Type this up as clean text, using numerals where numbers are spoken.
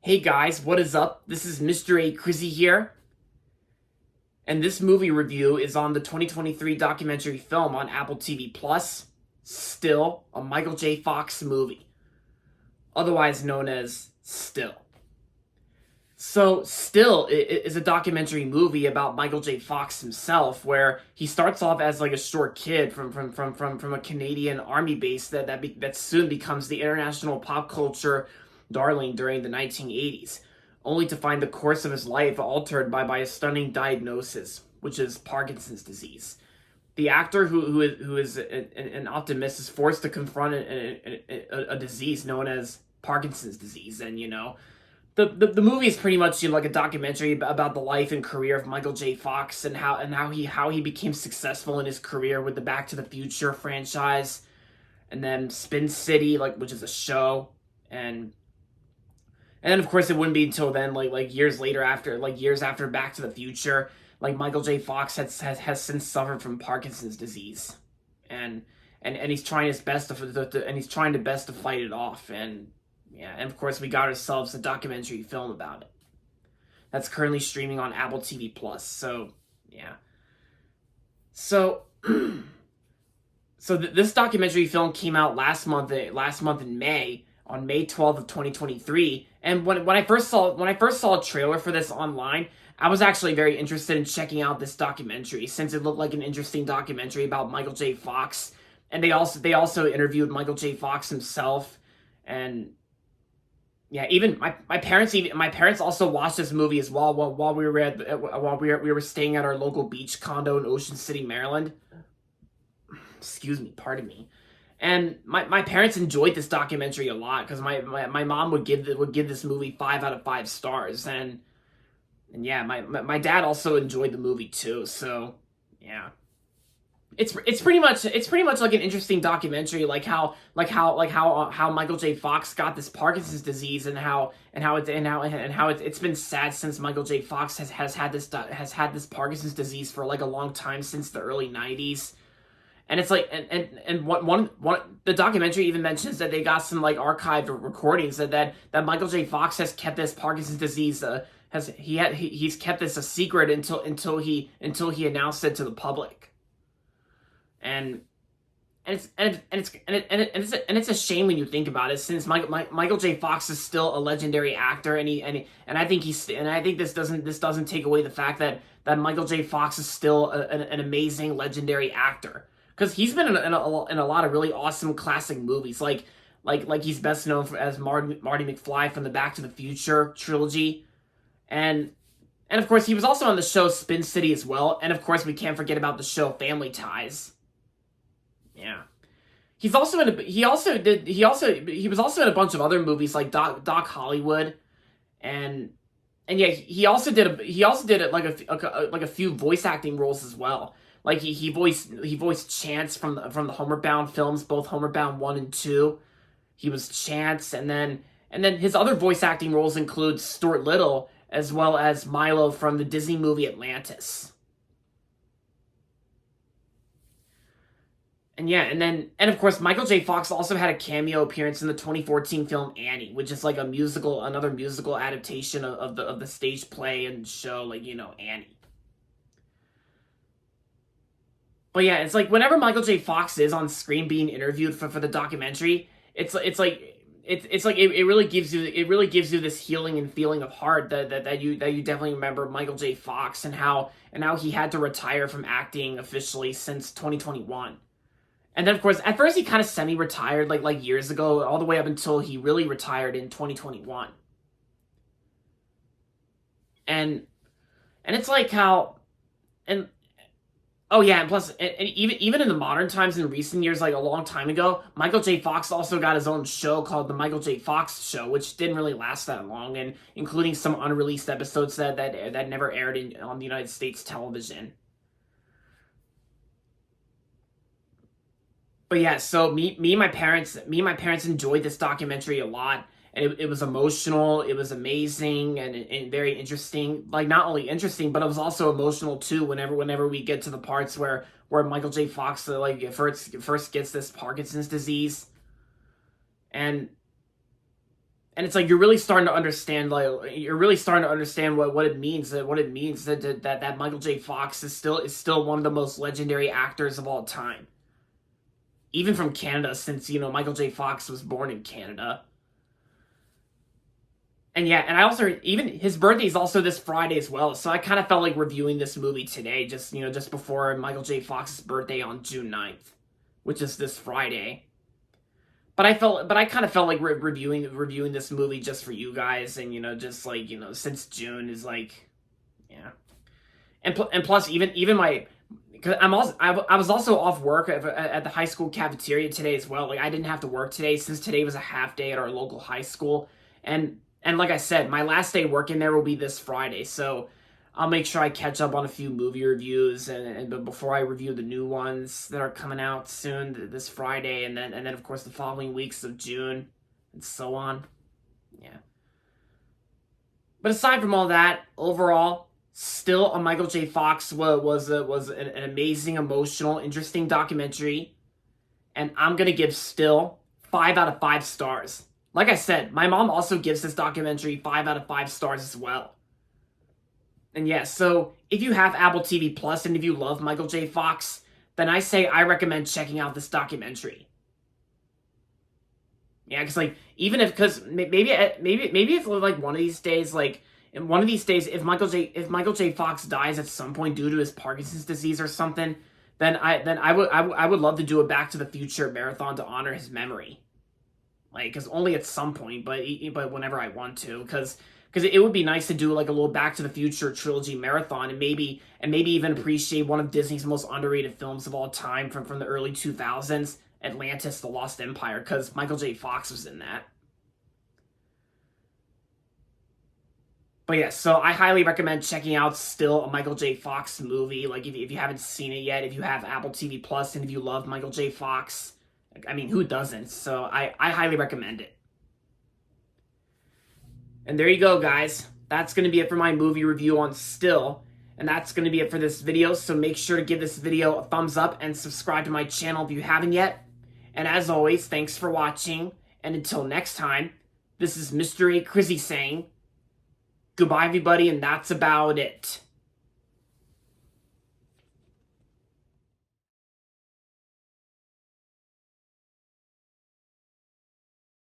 Hey guys, what is up? This is Mr. A. Crizzy here, and this movie review is on the 2023 documentary film on Apple TV Plus, Still, a Michael J. Fox movie, otherwise known as Still. So, Still is a documentary movie about Michael J. Fox himself, where he starts off as like a short kid from a Canadian army base that soon becomes the international pop culture darling during the 1980s, only to find the course of his life altered by a stunning diagnosis, which is Parkinson's disease. The actor who is an optimist is forced to confront a disease known as Parkinson's disease, and the movie is pretty much like a documentary about the life and career of Michael J. Fox and how he became successful in his career with the Back to the Future franchise, and then Spin City, which is a show, and then of course it wouldn't be until then, years later, years after Back to the Future, Michael J. Fox has since suffered from Parkinson's disease, and he's trying his best to fight it off, and yeah, and of course we got ourselves a documentary film about it that's currently streaming on Apple TV Plus. So yeah, so this documentary film came out last month in May, on May 12th of 2023. And when I first saw a trailer for this online, I was actually very interested in checking out this documentary, since it looked like an interesting documentary about Michael J. Fox. And they also interviewed Michael J. Fox himself. And yeah, even my parents also watched this movie as well while we were staying at our local beach condo in Ocean City, Maryland. Excuse me, pardon me. And my parents enjoyed this documentary a lot, because my mom would give this movie 5 out of 5 stars, and yeah, my dad also enjoyed the movie too. So yeah, it's pretty much like an interesting documentary, how Michael J. Fox got this Parkinson's disease, and how it's been sad since Michael J. Fox has had this Parkinson's disease for a long time, since the early 90s. And it's one the documentary even mentions that they got some archived recordings that Michael J. Fox has kept this Parkinson's disease, he's kept this a secret until he announced it to the public. And it's a shame when you think about it, since Michael J. Fox is still a legendary actor, and I think this doesn't take away the fact that Michael J. Fox is still an amazing legendary actor. Because he's been in a lot of really awesome classic movies, like he's best known as Marty McFly from the Back to the Future trilogy, and of course he was also on the show Spin City as well, and of course we can't forget about the show Family Ties. Yeah, he was also in a bunch of other movies like Doc Hollywood, and yeah, he also did a few voice acting roles as well. He voiced Chance from the Homer Bound films, both Homer Bound 1 and 2. He was Chance, and then his other voice acting roles include Stuart Little, as well as Milo from the Disney movie Atlantis. And yeah, and of course Michael J. Fox also had a cameo appearance in the 2014 film Annie, which is another musical adaptation of the stage play and show, Annie. But yeah, it's whenever Michael J. Fox is on screen being interviewed for the documentary, it really gives you this healing and feeling of heart that you definitely remember Michael J. Fox, and how he had to retire from acting officially since 2021. And then of course at first he kind of semi-retired years ago, all the way up until he really retired in 2021. And it's how, and oh yeah, and plus, and even in the modern times, in recent years, a long time ago, Michael J. Fox also got his own show called The Michael J. Fox Show, which didn't really last that long, and including some unreleased episodes that never aired on the United States television. But yeah, so me and my parents enjoyed this documentary a lot. And it was emotional, it was amazing, and very interesting. Not only interesting, but it was also emotional too. Whenever we get to the parts where Michael J. Fox first gets this Parkinson's disease, and And it's like you're really starting to understand, what it means, that Michael J. Fox is still one of the most legendary actors of all time, even from Canada, since Michael J. Fox was born in Canada. And yeah, and I also, even his birthday is also this Friday as well, so I kind of felt like reviewing this movie today, just before Michael J. Fox's birthday on June 9th, which is this Friday. But I kind of felt like reviewing this movie just for you guys, and just like since June is like, yeah, and plus even my, because I was also off work at the high school cafeteria today as well. Like I didn't have to work today since today was a half day at our local high school, and like I said, my last day working there will be this Friday, so I'll make sure I catch up on a few movie reviews, but before I review the new ones that are coming out soon this Friday, and then of course the following weeks of June, and so on. Yeah. But aside from all that, overall, still a Michael J. Fox was an amazing, emotional, interesting documentary, and I'm gonna give still 5 out of 5 stars. Like I said, my mom also gives this documentary 5 out of 5 stars as well. And yeah, so if you have Apple TV Plus and if you love Michael J. Fox, then I recommend checking out this documentary. Yeah, because maybe if like one of these days, if Michael J. Fox dies at some point due to his Parkinson's disease or something, then I would love to do a Back to the Future marathon to honor his memory. Like, because only at some point, but whenever I want to, because it would be nice to do like a little Back to the Future trilogy marathon, and maybe even appreciate one of Disney's most underrated films of all time from the early 2000s, Atlantis: The Lost Empire, because Michael J. Fox was in that. But yeah, so I highly recommend checking out still a Michael J. Fox movie. Like if you haven't seen it yet, if you have Apple TV Plus and if you love Michael J. Fox, I mean, who doesn't? So I highly recommend it. And there you go, guys. That's going to be it for my movie review on Still. And that's going to be it for this video. So make sure to give this video a thumbs up and subscribe to my channel if you haven't yet. And as always, thanks for watching. And until next time, this is Mr. A. Crizzy saying goodbye, everybody, and that's about it.